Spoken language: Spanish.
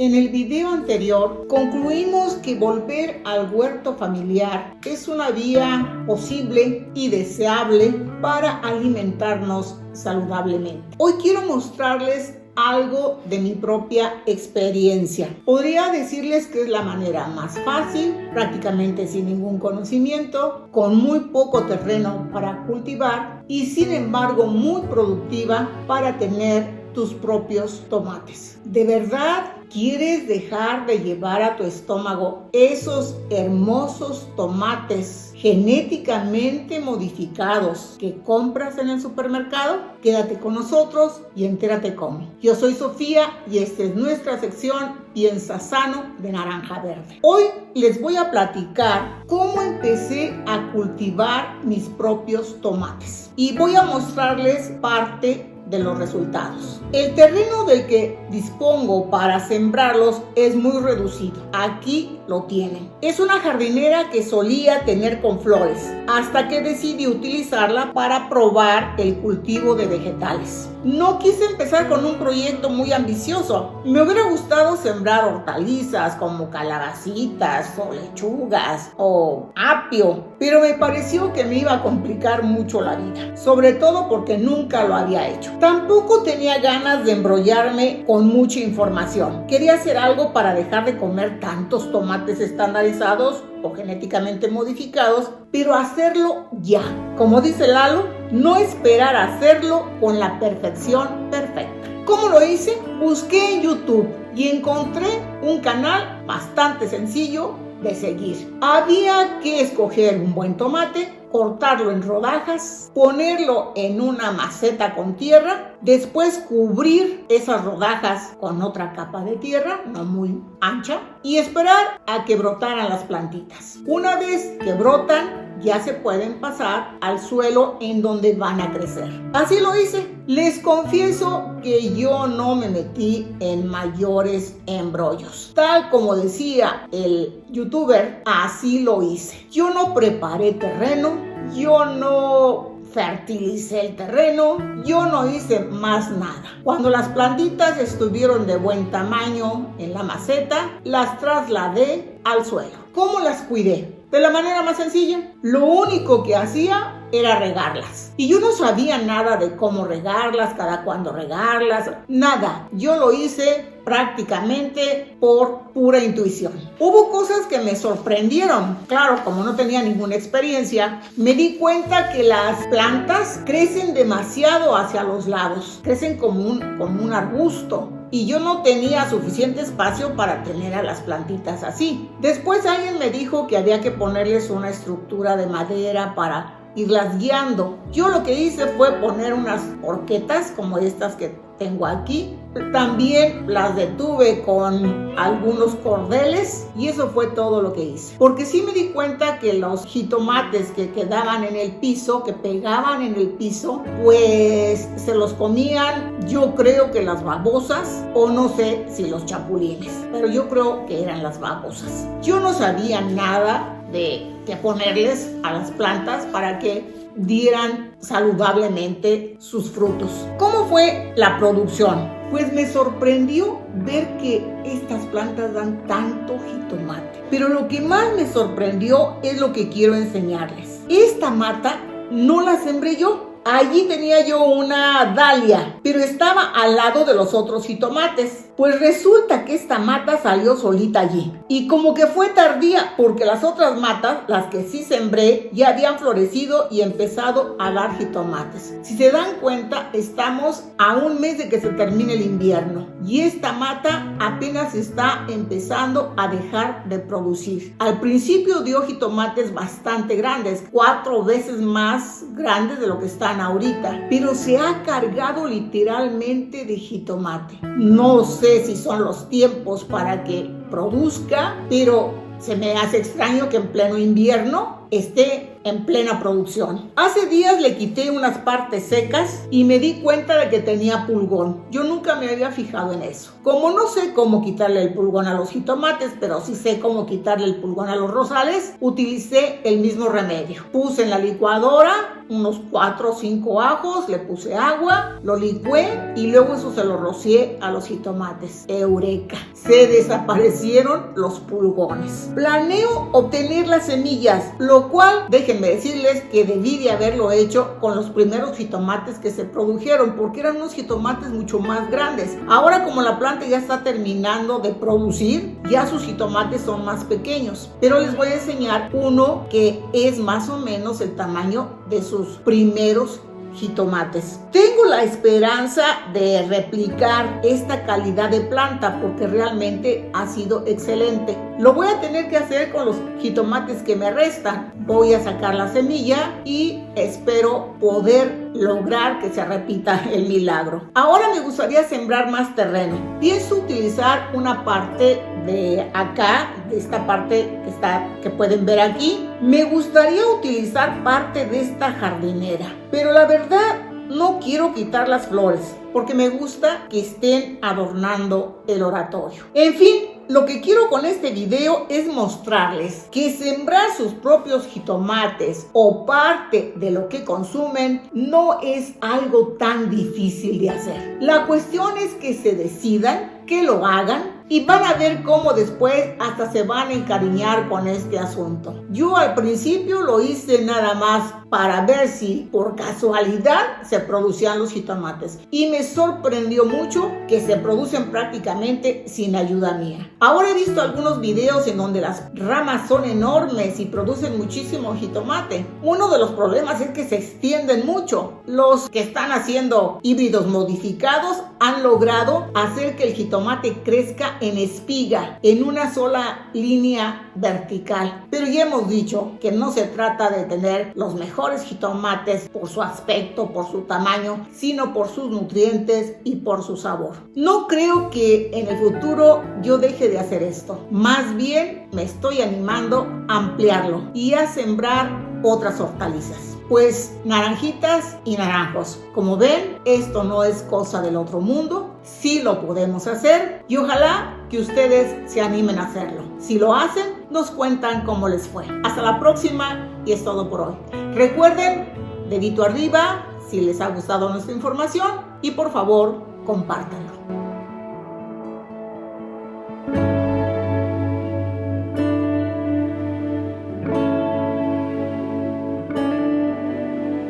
En el video anterior concluimos que volver al huerto familiar es una vía posible y deseable para alimentarnos saludablemente. Hoy quiero mostrarles algo de mi propia experiencia. Podría decirles que es la manera más fácil, prácticamente sin ningún conocimiento, con muy poco terreno para cultivar y sin embargo muy productiva para tener tus propios tomates. ¿De verdad quieres dejar de llevar a tu estómago esos hermosos tomates genéticamente modificados que compras en el supermercado? Quédate con nosotros y entérate cómo. Yo soy Sofía y esta es nuestra sección Piensa Sano de Naranja Verde. Hoy les voy a platicar cómo empecé a cultivar mis propios tomates y voy a mostrarles parte de los resultados. El terreno del que dispongo para sembrarlos es muy reducido. Aquí lo tienen. Es una jardinera que solía tener con flores, hasta que decidí utilizarla para probar el cultivo de vegetales. No quise empezar con un proyecto muy ambicioso. Me hubiera gustado sembrar hortalizas como calabacitas o lechugas o apio, pero me pareció que me iba a complicar mucho la vida, sobre todo porque nunca lo había hecho. Tampoco tenía ganas de embrollarme con mucha información. Quería hacer algo para dejar de comer tantos tomates estandarizados o genéticamente modificados, pero hacerlo ya. Como dice Lalo, no esperar a hacerlo con la perfección perfecta. ¿Cómo lo hice? Busqué en YouTube y encontré un canal bastante sencillo de seguir. Había que escoger un buen tomate, cortarlo en rodajas, ponerlo en una maceta con tierra, después cubrir esas rodajas con otra capa de tierra, no muy ancha, y esperar a que brotaran las plantitas. Una vez que brotan, ya se pueden pasar al suelo en donde van a crecer. Así lo hice. Les confieso que yo no me metí en mayores embrollos. Tal como decía el youtuber, así lo hice. Yo no preparé terreno, yo no fertilicé el terreno, yo no hice más nada. Cuando las plantitas estuvieron de buen tamaño en la maceta, las trasladé al suelo. ¿Cómo las cuidé? De la manera más sencilla. Lo único que hacía era regarlas. Y yo no sabía nada de cómo regarlas, cada cuándo regarlas, nada. Yo lo hice prácticamente por pura intuición. Hubo cosas que me sorprendieron. Claro, como no tenía ninguna experiencia, me di cuenta que las plantas crecen demasiado hacia los lados. Crecen como un arbusto. Y yo no tenía suficiente espacio para tener a las plantitas así. Después alguien me dijo que había que ponerles una estructura de madera para irlas guiando. Yo lo que hice fue poner unas horquetas como estas que tengo aquí. También las detuve con algunos cordeles y eso fue todo lo que hice. Porque sí me di cuenta que los jitomates que quedaban en el piso, que pegaban en el piso, pues se los comían, yo creo que las babosas o no sé si los chapulines, pero yo creo que eran las babosas. Yo no sabía nada de qué ponerles a las plantas para que dieran saludablemente sus frutos. ¿Cómo fue la producción? Pues me sorprendió ver que estas plantas dan tanto jitomate. Pero lo que más me sorprendió es lo que quiero enseñarles. Esta mata no la sembré yo. Allí tenía yo una dalia, pero estaba al lado de los otros jitomates. Pues resulta que esta mata salió solita allí. Y como que fue tardía, porque las otras matas, las que sí sembré, ya habían florecido y empezado a dar jitomates. Si se dan cuenta, estamos a un mes de que se termine el invierno. Y esta mata apenas está empezando a dejar de producir. Al principio dio jitomates bastante grandes, 4 veces más grandes de lo que están ahorita. Pero se ha cargado literalmente de jitomate. No sé si son los tiempos para que produzca, pero se me hace extraño que en pleno invierno esté en plena producción. Hace días le quité unas partes secas y me di cuenta de que tenía pulgón. Yo nunca me había fijado en eso. Como no sé cómo quitarle el pulgón a los jitomates, pero sí sé cómo quitarle el pulgón a los rosales, utilicé el mismo remedio. Puse en la licuadora unos 4 o 5 ajos, le puse agua, lo licué y luego eso se lo rocié a los jitomates. ¡Eureka! Se desaparecieron los pulgones. Planeo obtener las semillas, lo cual déjenme decirles que debí de haberlo hecho con los primeros jitomates que se produjeron, porque eran unos jitomates mucho más grandes. Ahora, como la planta ya está terminando de producir, ya sus jitomates son más pequeños, pero les voy a enseñar uno que es más o menos el tamaño de sus primeros jitomates. Tengo la esperanza de replicar esta calidad de planta porque realmente ha sido excelente. Lo voy a tener que hacer con los jitomates que me restan. Voy a sacar la semilla y espero poder lograr que se repita el milagro. Ahora me gustaría sembrar más terreno. Pienso utilizar una parte de acá, de esta parte que pueden ver aquí. Me gustaría utilizar parte de esta jardinera, pero la verdad no quiero quitar las flores porque me gusta que estén adornando el oratorio. En fin, lo que quiero con este video es mostrarles que sembrar sus propios jitomates o parte de lo que consumen no es algo tan difícil de hacer. La cuestión es que se decidan, que lo hagan y van a ver cómo después hasta se van a encariñar con este asunto. Yo al principio lo hice nada más para ver si por casualidad se producían los jitomates y me sorprendió mucho que se producen prácticamente sin ayuda mía. Ahora he visto algunos videos en donde las ramas son enormes y producen muchísimo jitomate. Uno de los problemas es que se extienden mucho. Los que están haciendo híbridos modificados han logrado hacer que el jitomate crezca en espiga, en una sola línea vertical. Pero ya hemos dicho que no se trata de tener los mejores jitomates por su aspecto, por su tamaño, sino por sus nutrientes y por su sabor. No creo que en el futuro yo deje de hacer esto. Más bien me estoy animando a ampliarlo y a sembrar otras hortalizas. Pues naranjitas y naranjos, como ven, esto no es cosa del otro mundo, sí lo podemos hacer y ojalá que ustedes se animen a hacerlo. Si lo hacen, nos cuentan cómo les fue. Hasta la próxima y es todo por hoy. Recuerden, dedito arriba si les ha gustado nuestra información y por favor, compártanlo.